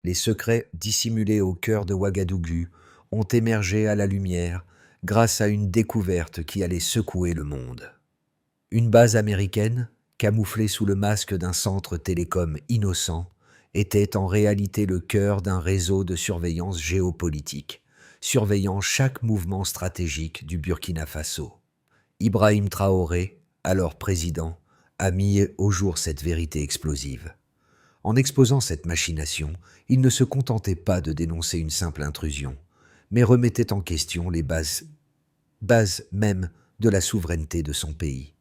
Les secrets dissimulés au cœur de Ouagadougou ont émergé à la lumière grâce à une découverte qui allait secouer le monde. Une base américaine, camouflée sous le masque d'un centre télécom innocent, était en réalité le cœur d'un réseau de surveillance géopolitique, surveillant chaque mouvement stratégique du Burkina Faso. Ibrahim Traoré, alors président, a mis au jour cette vérité explosive. En exposant cette machination, il ne se contentait pas de dénoncer une simple intrusion, mais remettait en question les bases même de la souveraineté de son pays.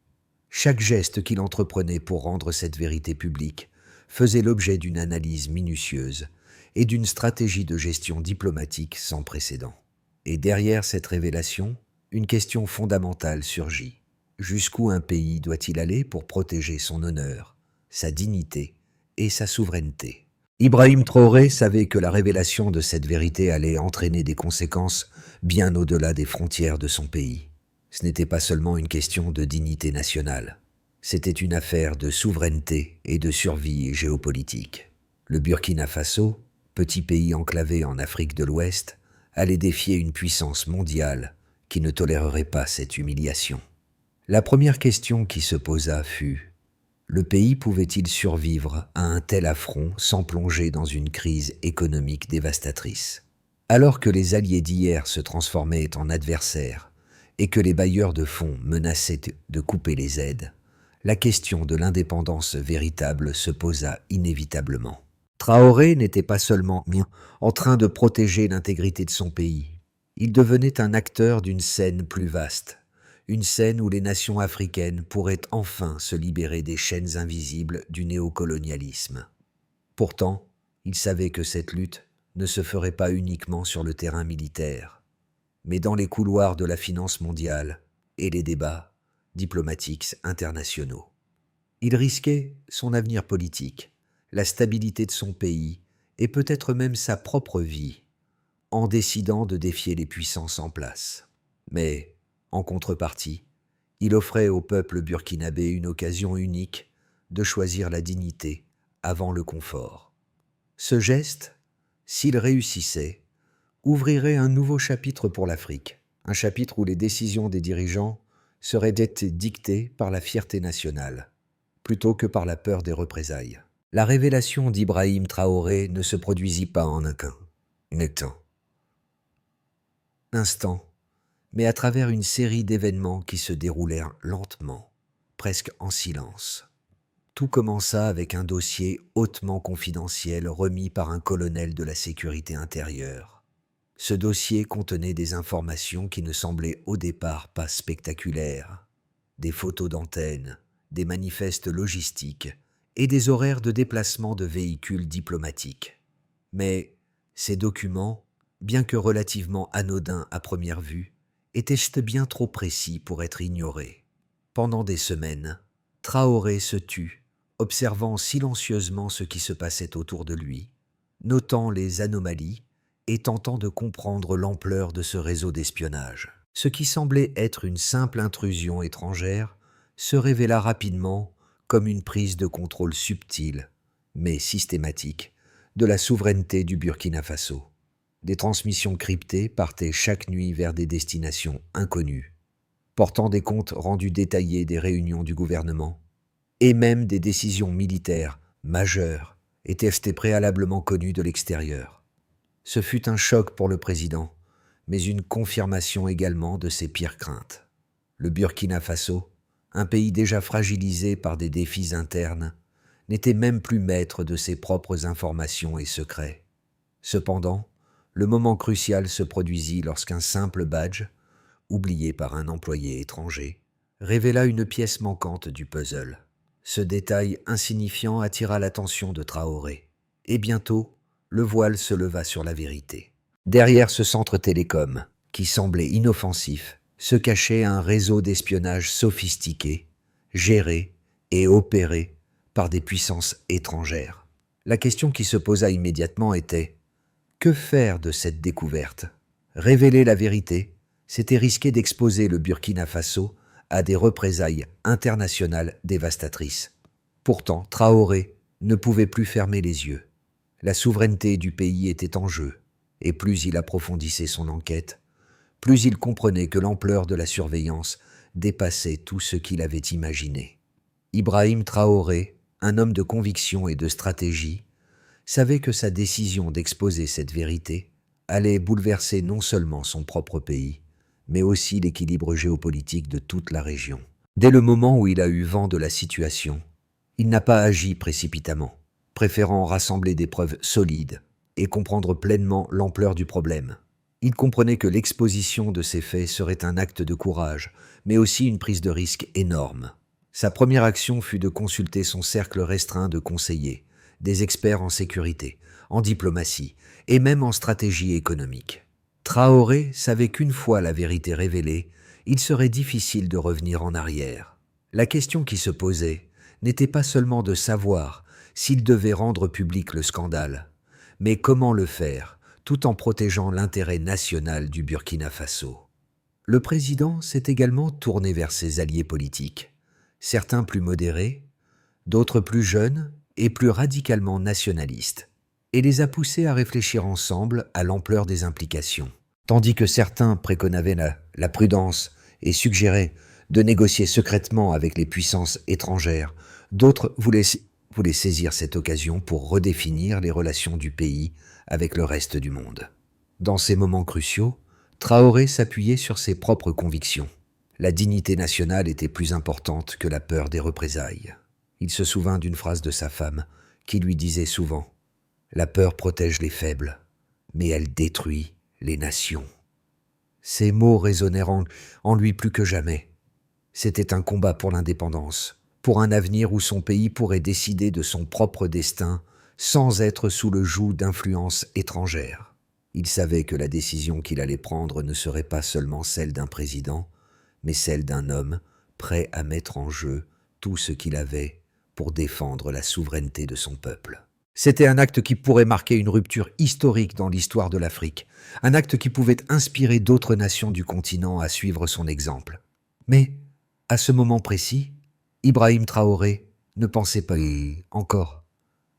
Chaque geste qu'il entreprenait pour rendre cette vérité publique faisait l'objet d'une analyse minutieuse et d'une stratégie de gestion diplomatique sans précédent. Et derrière cette révélation, une question fondamentale surgit. Jusqu'où un pays doit-il aller pour protéger son honneur, sa dignité et sa souveraineté? Ibrahim Traoré savait que la révélation de cette vérité allait entraîner des conséquences bien au-delà des frontières de son pays. Ce n'était pas seulement une question de dignité nationale, c'était une affaire de souveraineté et de survie géopolitique. Le Burkina Faso, petit pays enclavé en Afrique de l'Ouest, allait défier une puissance mondiale qui ne tolérerait pas cette humiliation. La première question qui se posa fut: le pays pouvait-il survivre à un tel affront sans plonger dans une crise économique dévastatrice? Alors que les alliés d'hier se transformaient en adversaires et que les bailleurs de fonds menaçaient de couper les aides, la question de l'indépendance véritable se posa inévitablement. Traoré n'était pas seulement en train de protéger l'intégrité de son pays, il devenait un acteur d'une scène plus vaste, une scène où les nations africaines pourraient enfin se libérer des chaînes invisibles du néocolonialisme. Pourtant, il savait que cette lutte ne se ferait pas uniquement sur le terrain militaire, mais dans les couloirs de la finance mondiale et les débats diplomatiques internationaux. Il risquait son avenir politique, la stabilité de son pays et peut-être même sa propre vie en décidant de défier les puissances en place. Mais, en contrepartie, il offrait au peuple burkinabé une occasion unique de choisir la dignité avant le confort. Ce geste, s'il réussissait, ouvrirait un nouveau chapitre pour l'Afrique, un chapitre où les décisions des dirigeants seraient dictées par la fierté nationale, plutôt que par la peur des représailles. La révélation d'Ibrahim Traoré ne se produisit pas en un instant, mais à travers une série d'événements qui se déroulèrent lentement, presque en silence. Tout commença avec un dossier hautement confidentiel remis par un colonel de la sécurité intérieure. Ce dossier contenait des informations qui ne semblaient au départ pas spectaculaires, des photos d'antennes, des manifestes logistiques et des horaires de déplacement de véhicules diplomatiques. Mais ces documents, bien que relativement anodins à première vue, étaient bien trop précis pour être ignorés. Pendant des semaines, Traoré se tut, observant silencieusement ce qui se passait autour de lui, notant les anomalies et tentant de comprendre l'ampleur de ce réseau d'espionnage. Ce qui semblait être une simple intrusion étrangère se révéla rapidement comme une prise de contrôle subtile, mais systématique, de la souveraineté du Burkina Faso. Des transmissions cryptées partaient chaque nuit vers des destinations inconnues, portant des comptes rendus détaillés des réunions du gouvernement, et même des décisions militaires majeures étaient préalablement connues de l'extérieur. Ce fut un choc pour le président, mais une confirmation également de ses pires craintes. Le Burkina Faso, un pays déjà fragilisé par des défis internes, n'était même plus maître de ses propres informations et secrets. Cependant, le moment crucial se produisit lorsqu'un simple badge, oublié par un employé étranger, révéla une pièce manquante du puzzle. Ce détail insignifiant attira l'attention de Traoré, et bientôt, le voile se leva sur la vérité. Derrière ce centre télécom, qui semblait inoffensif, se cachait un réseau d'espionnage sophistiqué, géré et opéré par des puissances étrangères. La question qui se posa immédiatement était: que faire de cette découverte? Révéler la vérité, c'était risquer d'exposer le Burkina Faso à des représailles internationales dévastatrices. Pourtant, Traoré ne pouvait plus fermer les yeux. La souveraineté du pays était en jeu, et plus il approfondissait son enquête, plus il comprenait que l'ampleur de la surveillance dépassait tout ce qu'il avait imaginé. Ibrahim Traoré, un homme de conviction et de stratégie, savait que sa décision d'exposer cette vérité allait bouleverser non seulement son propre pays, mais aussi l'équilibre géopolitique de toute la région. Dès le moment où il a eu vent de la situation, il n'a pas agi précipitamment, préférant rassembler des preuves solides et comprendre pleinement l'ampleur du problème. Il comprenait que l'exposition de ces faits serait un acte de courage, mais aussi une prise de risque énorme. Sa première action fut de consulter son cercle restreint de conseillers, des experts en sécurité, en diplomatie et même en stratégie économique. Traoré savait qu'une fois la vérité révélée, il serait difficile de revenir en arrière. La question qui se posait n'était pas seulement de savoir s'il devait rendre public le scandale, mais comment le faire tout en protégeant l'intérêt national du Burkina Faso. Le président s'est également tourné vers ses alliés politiques, certains plus modérés, d'autres plus jeunes et plus radicalement nationalistes, et les a poussés à réfléchir ensemble à l'ampleur des implications. Tandis que certains préconaient la prudence et suggéraient de négocier secrètement avec les puissances étrangères, d'autres voulaient saisir cette occasion pour redéfinir les relations du pays avec le reste du monde. Dans ces moments cruciaux, Traoré s'appuyait sur ses propres convictions. La dignité nationale était plus importante que la peur des représailles. Il se souvint d'une phrase de sa femme qui lui disait souvent « La peur protège les faibles, mais elle détruit les nations. » Ces mots résonnèrent en lui plus que jamais. C'était un combat pour l'indépendance, pour un avenir où son pays pourrait décider de son propre destin sans être sous le joug d'influences étrangères. Il savait que la décision qu'il allait prendre ne serait pas seulement celle d'un président, mais celle d'un homme prêt à mettre en jeu tout ce qu'il avait pour défendre la souveraineté de son peuple. C'était un acte qui pourrait marquer une rupture historique dans l'histoire de l'Afrique, un acte qui pouvait inspirer d'autres nations du continent à suivre son exemple. Mais, à ce moment précis, Ibrahim Traoré ne pensait pas encore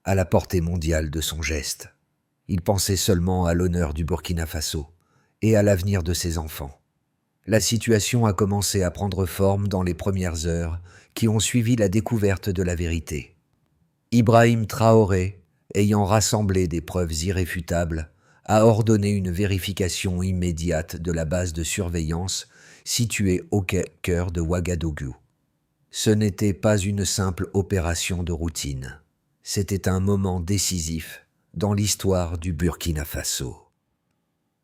à la portée mondiale de son geste. Il pensait seulement à l'honneur du Burkina Faso et à l'avenir de ses enfants. La situation a commencé à prendre forme dans les premières heures qui ont suivi la découverte de la vérité. Ibrahim Traoré, ayant rassemblé des preuves irréfutables, a ordonné une vérification immédiate de la base de surveillance située au cœur de Ouagadougou. Ce n'était pas une simple opération de routine. C'était un moment décisif dans l'histoire du Burkina Faso.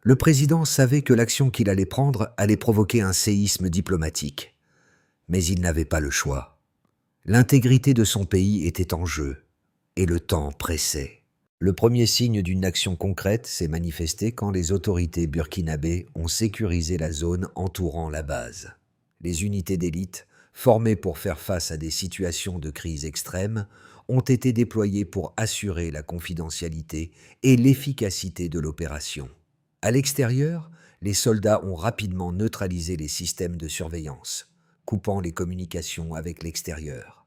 Le président savait que l'action qu'il allait prendre allait provoquer un séisme diplomatique. Mais il n'avait pas le choix. L'intégrité de son pays était en jeu, et le temps pressait. Le premier signe d'une action concrète s'est manifesté quand les autorités burkinabées ont sécurisé la zone entourant la base. Les unités d'élite, formées pour faire face à des situations de crise extrême, ont été déployées pour assurer la confidentialité et l'efficacité de l'opération. À l'extérieur, les soldats ont rapidement neutralisé les systèmes de surveillance, coupant les communications avec l'extérieur.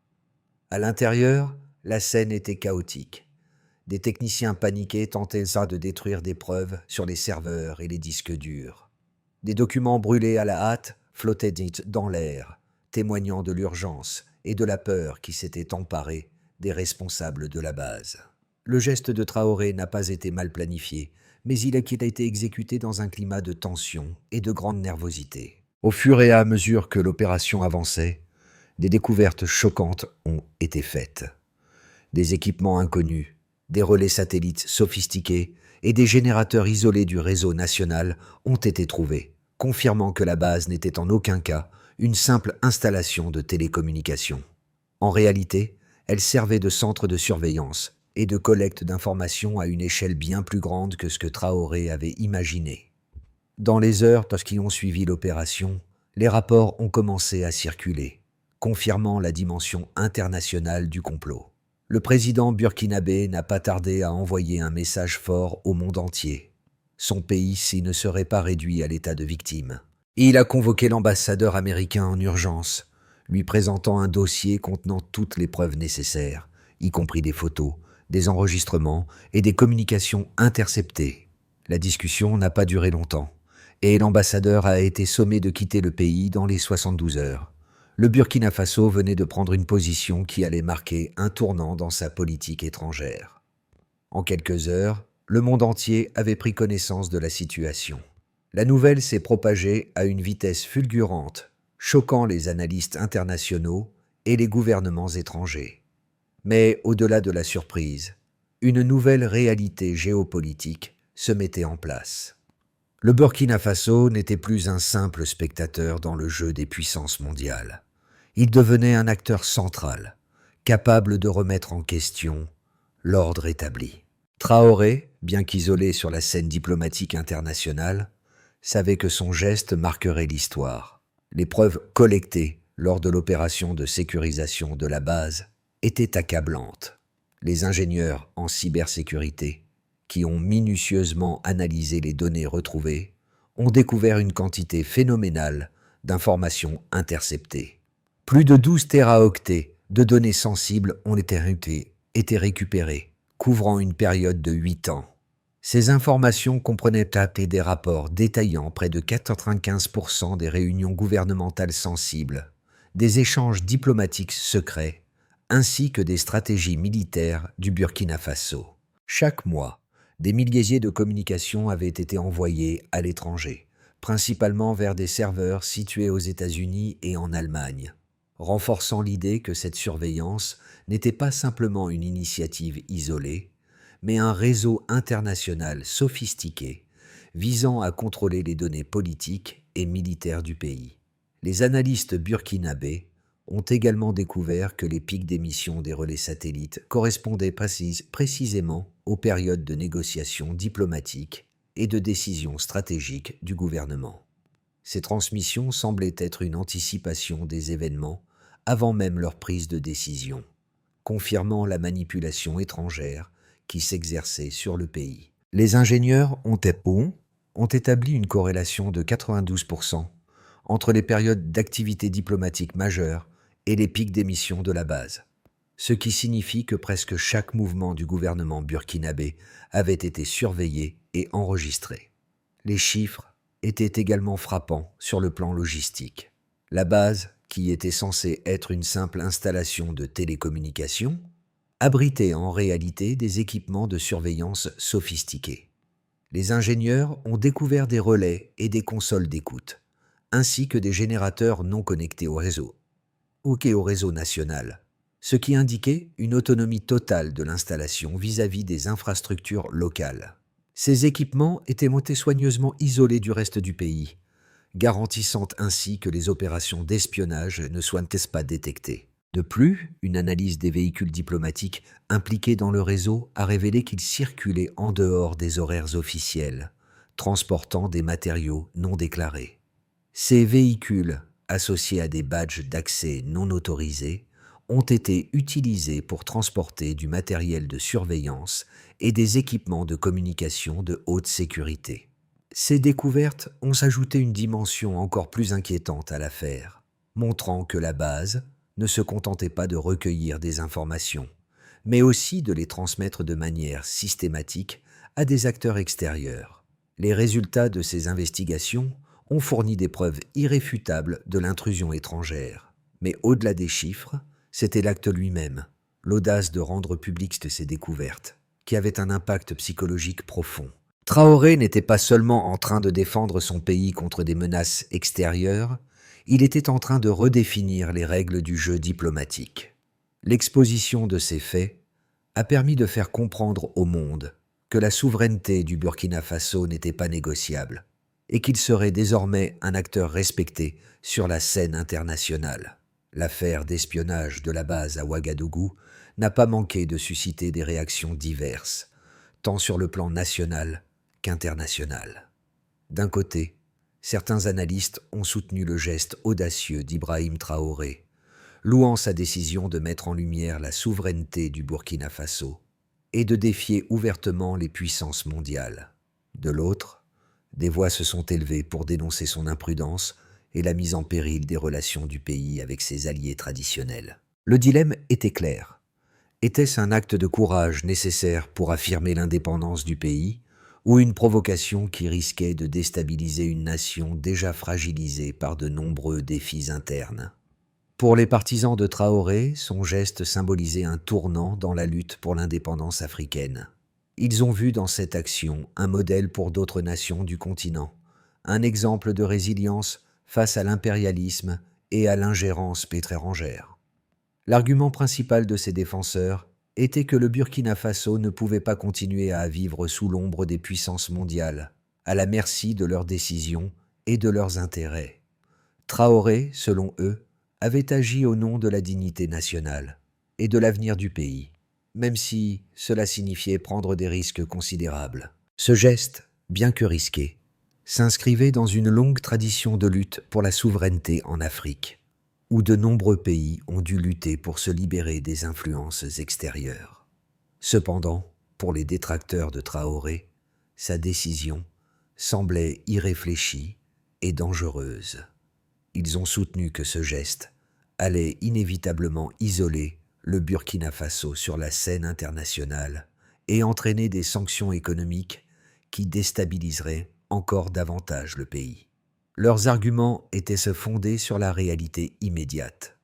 À l'intérieur, la scène était chaotique. Des techniciens paniqués tentaient de détruire des preuves sur les serveurs et les disques durs. Des documents brûlés à la hâte flottaient dans l'air, témoignant de l'urgence et de la peur qui s'était emparée des responsables de la base. Le geste de Traoré n'a pas été mal planifié, mais il a été exécuté dans un climat de tension et de grande nervosité. Au fur et à mesure que l'opération avançait, des découvertes choquantes ont été faites. Des équipements inconnus, des relais satellites sophistiqués et des générateurs isolés du réseau national ont été trouvés, confirmant que la base n'était en aucun cas une simple installation de télécommunications. En réalité, elle servait de centre de surveillance et de collecte d'informations à une échelle bien plus grande que ce que Traoré avait imaginé. Dans les heures qui ont suivi l'opération, les rapports ont commencé à circuler, confirmant la dimension internationale du complot. Le président burkinabé n'a pas tardé à envoyer un message fort au monde entier. Son pays s'y ne serait pas réduit à l'état de victime. Il a convoqué l'ambassadeur américain en urgence, lui présentant un dossier contenant toutes les preuves nécessaires, y compris des photos, des enregistrements et des communications interceptées. La discussion n'a pas duré longtemps, et l'ambassadeur a été sommé de quitter le pays dans les 72 heures. Le Burkina Faso venait de prendre une position qui allait marquer un tournant dans sa politique étrangère. En quelques heures, le monde entier avait pris connaissance de la situation. La nouvelle s'est propagée à une vitesse fulgurante, choquant les analystes internationaux et les gouvernements étrangers. Mais au-delà de la surprise, une nouvelle réalité géopolitique se mettait en place. Le Burkina Faso n'était plus un simple spectateur dans le jeu des puissances mondiales. Il devenait un acteur central, capable de remettre en question l'ordre établi. Traoré, bien qu'isolé sur la scène diplomatique internationale, savait que son geste marquerait l'histoire. Les preuves collectées lors de l'opération de sécurisation de la base étaient accablantes. Les ingénieurs en cybersécurité, qui ont minutieusement analysé les données retrouvées, ont découvert une quantité phénoménale d'informations interceptées. Plus de 12 téraoctets de données sensibles ont été récupérées, couvrant une période de 8 ans. Ces informations comprenaient des rapports détaillant près de 95% des réunions gouvernementales sensibles, des échanges diplomatiques secrets, ainsi que des stratégies militaires du Burkina Faso. Chaque mois, des milliers de communications avaient été envoyées à l'étranger, principalement vers des serveurs situés aux États-Unis et en Allemagne, renforçant l'idée que cette surveillance n'était pas simplement une initiative isolée, mais un réseau international sophistiqué visant à contrôler les données politiques et militaires du pays. Les analystes burkinabés ont également découvert que les pics d'émission des relais satellites correspondaient précisément aux périodes de négociations diplomatiques et de décisions stratégiques du gouvernement. Ces transmissions semblaient être une anticipation des événements avant même leur prise de décision, confirmant la manipulation étrangère qui s'exerçait sur le pays. Les ingénieurs ont établi une corrélation de 92% entre les périodes d'activité diplomatique majeure et les pics d'émission de la base, ce qui signifie que presque chaque mouvement du gouvernement burkinabé avait été surveillé et enregistré. Les chiffres étaient également frappants sur le plan logistique. La base, qui était censée être une simple installation de télécommunications, abritait en réalité des équipements de surveillance sophistiqués. Les ingénieurs ont découvert des relais et des consoles d'écoute, ainsi que des générateurs non connectés au réseau national, ce qui indiquait une autonomie totale de l'installation vis-à-vis des infrastructures locales. Ces équipements étaient soigneusement isolés du reste du pays, garantissant ainsi que les opérations d'espionnage ne soient pas détectées. De plus, une analyse des véhicules diplomatiques impliqués dans le réseau a révélé qu'ils circulaient en dehors des horaires officiels, transportant des matériaux non déclarés. Ces véhicules, associés à des badges d'accès non autorisés, ont été utilisés pour transporter du matériel de surveillance et des équipements de communication de haute sécurité. Ces découvertes ont ajouté une dimension encore plus inquiétante à l'affaire, montrant que la base ne se contentait pas de recueillir des informations, mais aussi de les transmettre de manière systématique à des acteurs extérieurs. Les résultats de ces investigations ont fourni des preuves irréfutables de l'intrusion étrangère. Mais au-delà des chiffres, c'était l'acte lui-même, l'audace de rendre publiques ces découvertes, qui avait un impact psychologique profond. Traoré n'était pas seulement en train de défendre son pays contre des menaces extérieures, il était en train de redéfinir les règles du jeu diplomatique. L'exposition de ces faits a permis de faire comprendre au monde que la souveraineté du Burkina Faso n'était pas négociable et qu'il serait désormais un acteur respecté sur la scène internationale. L'affaire d'espionnage de la base à Ouagadougou n'a pas manqué de susciter des réactions diverses, tant sur le plan national qu'international. D'un côté, certains analystes ont soutenu le geste audacieux d'Ibrahim Traoré, louant sa décision de mettre en lumière la souveraineté du Burkina Faso et de défier ouvertement les puissances mondiales. De l'autre, des voix se sont élevées pour dénoncer son imprudence et la mise en péril des relations du pays avec ses alliés traditionnels. Le dilemme était clair. Était-ce un acte de courage nécessaire pour affirmer l'indépendance du pays, ou une provocation qui risquait de déstabiliser une nation déjà fragilisée par de nombreux défis internes? Pour les partisans de Traoré, son geste symbolisait un tournant dans la lutte pour l'indépendance africaine. Ils ont vu dans cette action un modèle pour d'autres nations du continent, un exemple de résilience face à l'impérialisme et à l'ingérence étrangère. L'argument principal de ses défenseurs était que le Burkina Faso ne pouvait pas continuer à vivre sous l'ombre des puissances mondiales, à la merci de leurs décisions et de leurs intérêts. Traoré, selon eux, avait agi au nom de la dignité nationale et de l'avenir du pays, même si cela signifiait prendre des risques considérables. Ce geste, bien que risqué, s'inscrivait dans une longue tradition de lutte pour la souveraineté en Afrique, où de nombreux pays ont dû lutter pour se libérer des influences extérieures. Cependant, pour les détracteurs de Traoré, sa décision semblait irréfléchie et dangereuse. Ils ont soutenu que ce geste allait inévitablement isoler le Burkina Faso sur la scène internationale et entraîner des sanctions économiques qui déstabiliseraient encore davantage le pays. Leurs arguments étaient se fonder sur la réalité immédiate.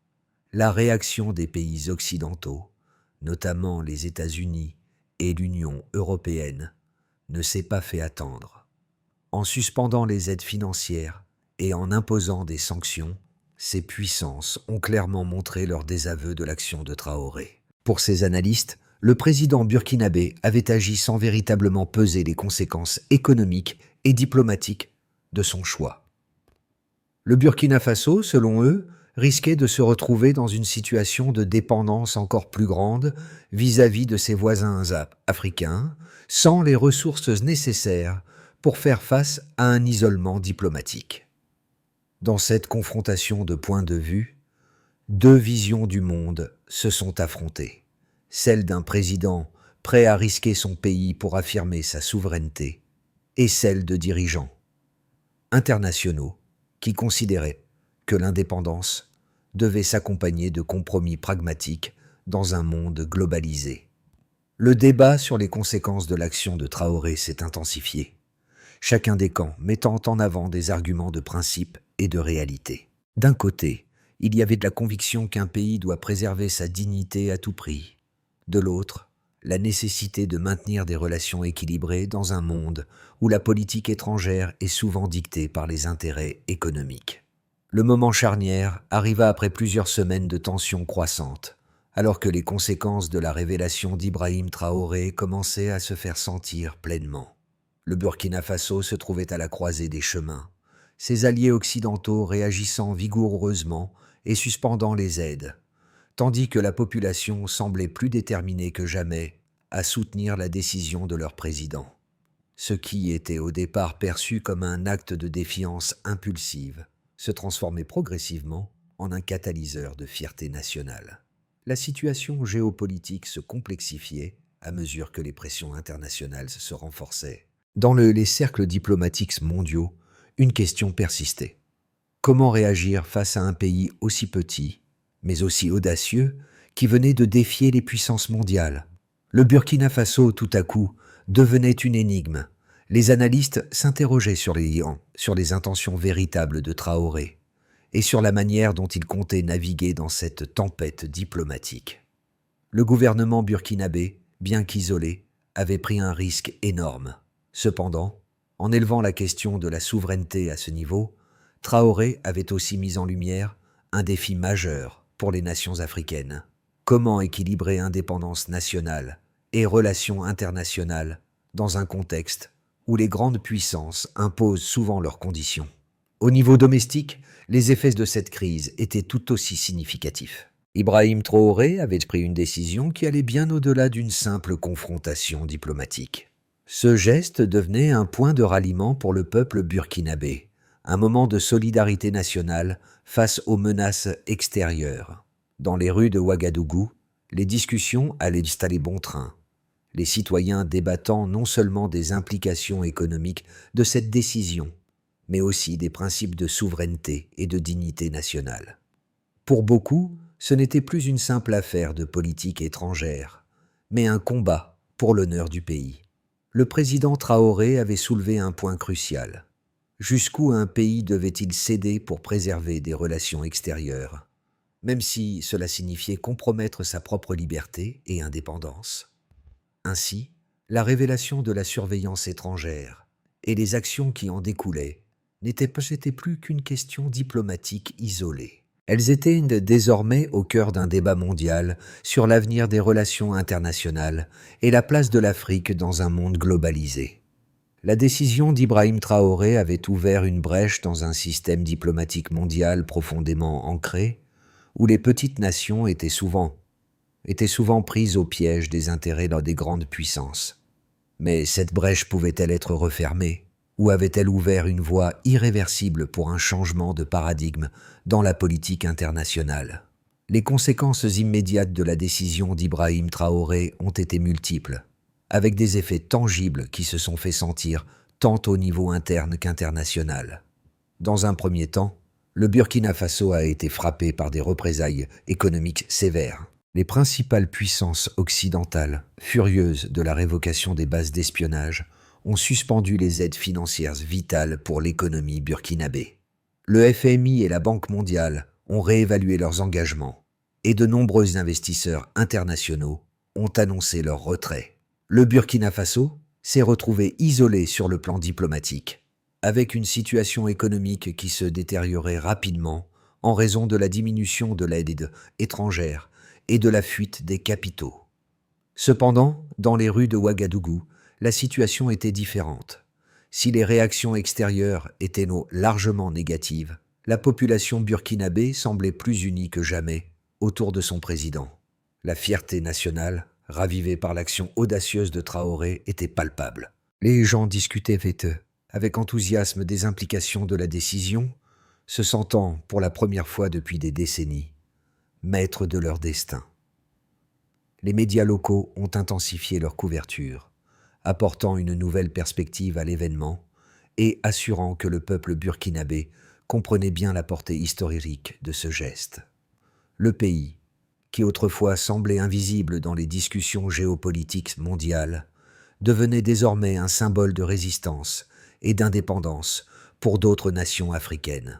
La réaction des pays occidentaux, notamment les États-Unis et l'Union européenne, ne s'est pas fait attendre. En suspendant les aides financières et en imposant des sanctions, ces puissances ont clairement montré leur désaveu de l'action de Traoré. Pour ces analystes, le président burkinabé avait agi sans véritablement peser les conséquences économiques et diplomatiques de son choix. Le Burkina Faso, selon eux, risquait de se retrouver dans une situation de dépendance encore plus grande vis-à-vis de ses voisins africains, sans les ressources nécessaires pour faire face à un isolement diplomatique. Dans cette confrontation de points de vue, deux visions du monde se sont affrontées. Celle d'un président prêt à risquer son pays pour affirmer sa souveraineté et celle de dirigeants internationaux qui considéraient que l'indépendance devait s'accompagner de compromis pragmatiques dans un monde globalisé. Le débat sur les conséquences de l'action de Traoré s'est intensifié, chacun des camps mettant en avant des arguments de principe et de réalité. D'un côté, il y avait de la conviction qu'un pays doit préserver sa dignité à tout prix. De l'autre, la nécessité de maintenir des relations équilibrées dans un monde où la politique étrangère est souvent dictée par les intérêts économiques. Le moment charnière arriva après plusieurs semaines de tensions croissantes, alors que les conséquences de la révélation d'Ibrahim Traoré commençaient à se faire sentir pleinement. Le Burkina Faso se trouvait à la croisée des chemins, ses alliés occidentaux réagissant vigoureusement et suspendant les aides, tandis que la population semblait plus déterminée que jamais à soutenir la décision de leur président. Ce qui était au départ perçu comme un acte de défiance impulsive se transformait progressivement en un catalyseur de fierté nationale. La situation géopolitique se complexifiait à mesure que les pressions internationales se renforçaient. Dans les cercles diplomatiques mondiaux, une question persistait. Comment réagir face à un pays aussi petit, mais aussi audacieux, qui venait de défier les puissances mondiales? Le Burkina Faso, tout à coup, devenait une énigme. Les analystes s'interrogeaient sur les intentions véritables de Traoré et sur la manière dont il comptait naviguer dans cette tempête diplomatique. Le gouvernement burkinabé, bien qu'isolé, avait pris un risque énorme. Cependant, en élevant la question de la souveraineté à ce niveau, Traoré avait aussi mis en lumière un défi majeur pour les nations africaines. Comment équilibrer indépendance nationale et relations internationales dans un contexte où les grandes puissances imposent souvent leurs conditions? Au niveau domestique, les effets de cette crise étaient tout aussi significatifs. Ibrahim Traoré avait pris une décision qui allait bien au-delà d'une simple confrontation diplomatique. Ce geste devenait un point de ralliement pour le peuple burkinabé, un moment de solidarité nationale face aux menaces extérieures. Dans les rues de Ouagadougou, les discussions allaient aller bon train, les citoyens débattant non seulement des implications économiques de cette décision, mais aussi des principes de souveraineté et de dignité nationale. Pour beaucoup, Ce n'était plus une simple affaire de politique étrangère, mais un combat pour l'honneur du pays. Le président Traoré avait soulevé un point crucial. Jusqu'où un pays devait-il céder pour préserver des relations extérieures, même si cela signifiait compromettre sa propre liberté et indépendance? Ainsi, la révélation de la surveillance étrangère et les actions qui en découlaient n'étaient plus qu'une question diplomatique isolée. Elles étaient désormais au cœur d'un débat mondial sur l'avenir des relations internationales et la place de l'Afrique dans un monde globalisé. La décision d'Ibrahim Traoré avait ouvert une brèche dans un système diplomatique mondial profondément ancré, où les petites nations étaient souvent prises au piège des intérêts des grandes puissances. Mais cette brèche pouvait-elle être refermée, ou avait-elle ouvert une voie irréversible pour un changement de paradigme dans la politique internationale? Les conséquences immédiates de la décision d'Ibrahim Traoré ont été multiples, avec des effets tangibles qui se sont fait sentir tant au niveau interne qu'international. Dans un premier temps, le Burkina Faso a été frappé par des représailles économiques sévères. Les principales puissances occidentales, furieuses de la révocation des bases d'espionnage, ont suspendu les aides financières vitales pour l'économie burkinabé. Le FMI et la Banque mondiale ont réévalué leurs engagements, et de nombreux investisseurs internationaux ont annoncé leur retrait. Le Burkina Faso s'est retrouvé isolé sur le plan diplomatique, avec une situation économique qui se détériorait rapidement en raison de la diminution de l'aide étrangère et de la fuite des capitaux. Cependant, dans les rues de Ouagadougou, la situation était différente. Si les réactions extérieures étaient largement négatives, la population burkinabé semblait plus unie que jamais autour de son président. La fierté nationale, ravivée par l'action audacieuse de Traoré, était palpable. Les gens discutaient avec enthousiasme des implications de la décision, se sentant, pour la première fois depuis des décennies, maîtres de leur destin. Les médias locaux ont intensifié leur couverture, apportant une nouvelle perspective à l'événement et assurant que le peuple burkinabé comprenait bien la portée historique de ce geste. Le pays, qui autrefois semblait invisible dans les discussions géopolitiques mondiales, devenait désormais un symbole de résistance et d'indépendance pour d'autres nations africaines.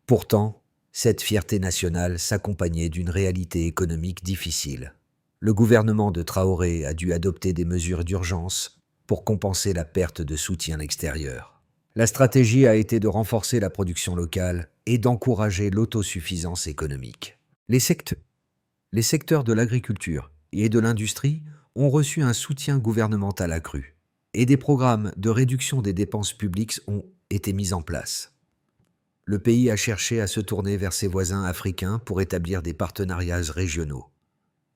Pourtant, cette fierté nationale s'accompagnait d'une réalité économique difficile. Le gouvernement de Traoré a dû adopter des mesures d'urgence pour compenser la perte de soutien extérieur. La stratégie a été de renforcer la production locale et d'encourager l'autosuffisance économique. Les secteurs de l'agriculture et de l'industrie ont reçu un soutien gouvernemental accru, et des programmes de réduction des dépenses publiques ont été mis en place. Le pays a cherché à se tourner vers ses voisins africains pour établir des partenariats régionaux.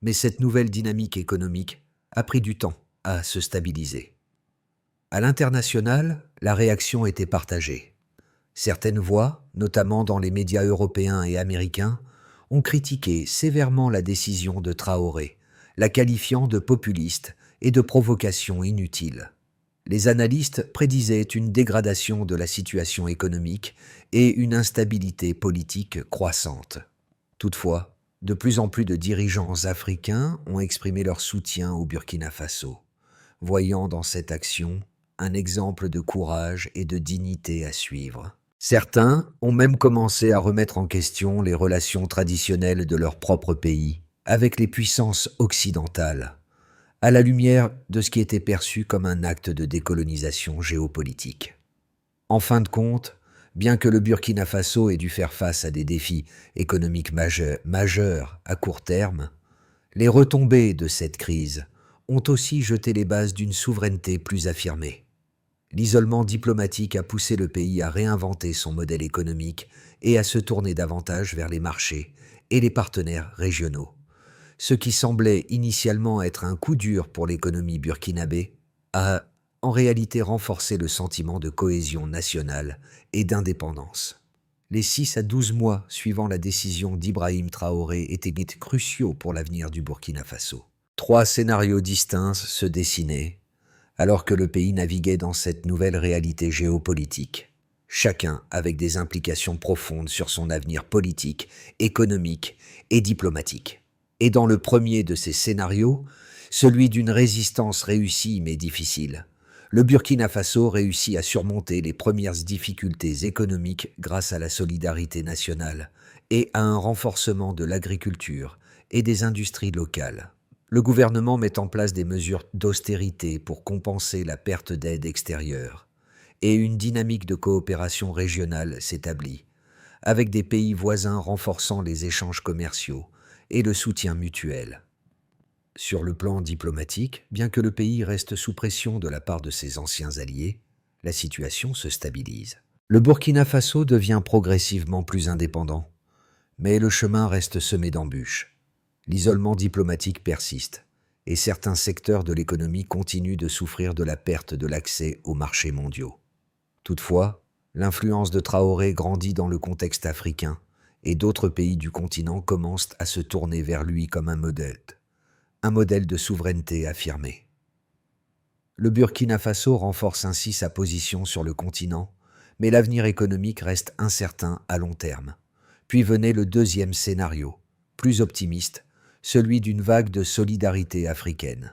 Mais cette nouvelle dynamique économique a pris du temps à se stabiliser. À l'international, la réaction était partagée. Certaines voix, notamment dans les médias européens et américains, ont critiqué sévèrement la décision de Traoré, la qualifiant de populiste et de provocation inutile. Les analystes prédisaient une dégradation de la situation économique et une instabilité politique croissante. Toutefois, de plus en plus de dirigeants africains ont exprimé leur soutien au Burkina Faso, voyant dans cette action un exemple de courage et de dignité à suivre. Certains ont même commencé à remettre en question les relations traditionnelles de leur propre pays avec les puissances occidentales, à la lumière de ce qui était perçu comme un acte de décolonisation géopolitique. En fin de compte, bien que le Burkina Faso ait dû faire face à des défis économiques majeurs à court terme, les retombées de cette crise ont aussi jeté les bases d'une souveraineté plus affirmée. L'isolement diplomatique a poussé le pays à réinventer son modèle économique et à se tourner davantage vers les marchés et les partenaires régionaux. Ce qui semblait initialement être un coup dur pour l'économie burkinabé a en réalité renforcé le sentiment de cohésion nationale et d'indépendance. Les 6 à 12 mois suivant la décision d'Ibrahim Traoré étaient cruciaux pour l'avenir du Burkina Faso. 3 scénarios distincts se dessinaient, alors que le pays naviguait dans cette nouvelle réalité géopolitique. chacun avec des implications profondes sur son avenir politique, économique et diplomatique. Et dans le premier de ces scénarios, celui d'une résistance réussie mais difficile, le Burkina Faso réussit à surmonter les premières difficultés économiques grâce à la solidarité nationale et à un renforcement de l'agriculture et des industries locales. Le gouvernement met en place des mesures d'austérité pour compenser la perte d'aide extérieure, et une dynamique de coopération régionale s'établit, avec des pays voisins renforçant les échanges commerciaux et le soutien mutuel. Sur le plan diplomatique, bien que le pays reste sous pression de la part de ses anciens alliés, la situation se stabilise. Le Burkina Faso devient progressivement plus indépendant, mais le chemin reste semé d'embûches. L'isolement diplomatique persiste, et certains secteurs de l'économie continuent de souffrir de la perte de l'accès aux marchés mondiaux. Toutefois, l'influence de Traoré grandit dans le contexte africain, et d'autres pays du continent commencent à se tourner vers lui comme un modèle de souveraineté affirmé. Le Burkina Faso renforce ainsi sa position sur le continent, mais l'avenir économique reste incertain à long terme. Puis venait le deuxième scénario, plus optimiste, celui d'une vague de solidarité africaine.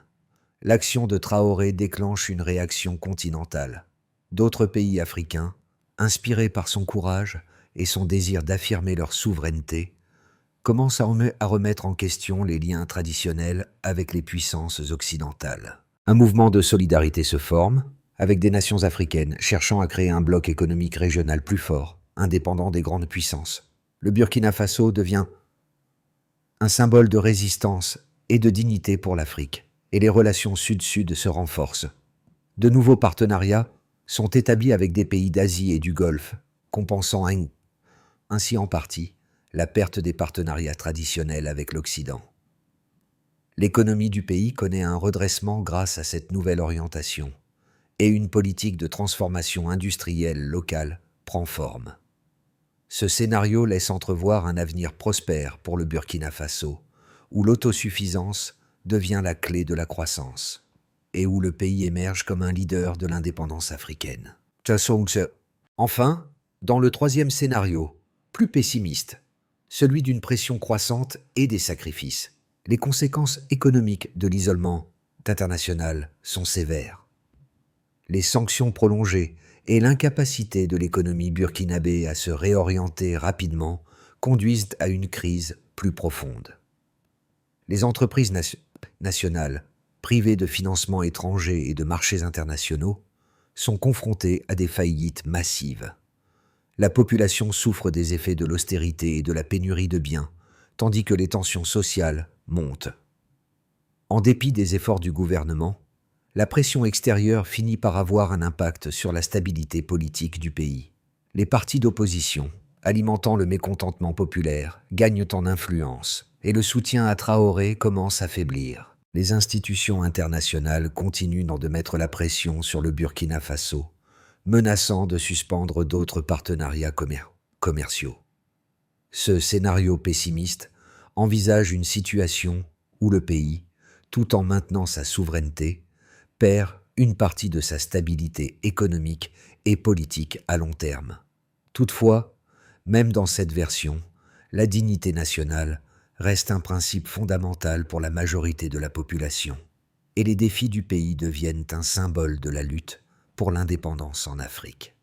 L'action de Traoré déclenche une réaction continentale. D'autres pays africains, inspirés par son courage et son désir d'affirmer leur souveraineté, commence à remettre en question les liens traditionnels avec les puissances occidentales. Un mouvement de solidarité se forme, avec des nations africaines cherchant à créer un bloc économique régional plus fort, indépendant des grandes puissances. Le Burkina Faso devient un symbole de résistance et de dignité pour l'Afrique, et les relations sud-sud se renforcent. De nouveaux partenariats sont établis avec des pays d'Asie et du Golfe, compensant ainsi en partie la perte des partenariats traditionnels avec l'Occident. L'économie du pays connaît un redressement grâce à cette nouvelle orientation, et une politique de transformation industrielle locale prend forme. Ce scénario laisse entrevoir un avenir prospère pour le Burkina Faso, où l'autosuffisance devient la clé de la croissance, et où le pays émerge comme un leader de l'indépendance africaine. Enfin, dans le troisième scénario, plus pessimiste, celui d'une pression croissante et des sacrifices, les conséquences économiques de l'isolement international sont sévères. Les sanctions prolongées et l'incapacité de l'économie burkinabé à se réorienter rapidement conduisent à une crise plus profonde. Les entreprises nationales, privées de financements étrangers et de marchés internationaux, sont confrontées à des faillites massives. La population souffre des effets de l'austérité et de la pénurie de biens, tandis que les tensions sociales montent. En dépit des efforts du gouvernement, la pression extérieure finit par avoir un impact sur la stabilité politique du pays. Les partis d'opposition, alimentant le mécontentement populaire, gagnent en influence, et le soutien à Traoré commence à faiblir. Les institutions internationales continuent de mettre la pression sur le Burkina Faso, menaçant de suspendre d'autres partenariats commerciaux. Ce scénario pessimiste envisage une situation où le pays, tout en maintenant sa souveraineté, perd une partie de sa stabilité économique et politique à long terme. Toutefois, même dans cette version, la dignité nationale reste un principe fondamental pour la majorité de la population, et les défis du pays deviennent un symbole de la lutte pour l'indépendance en Afrique.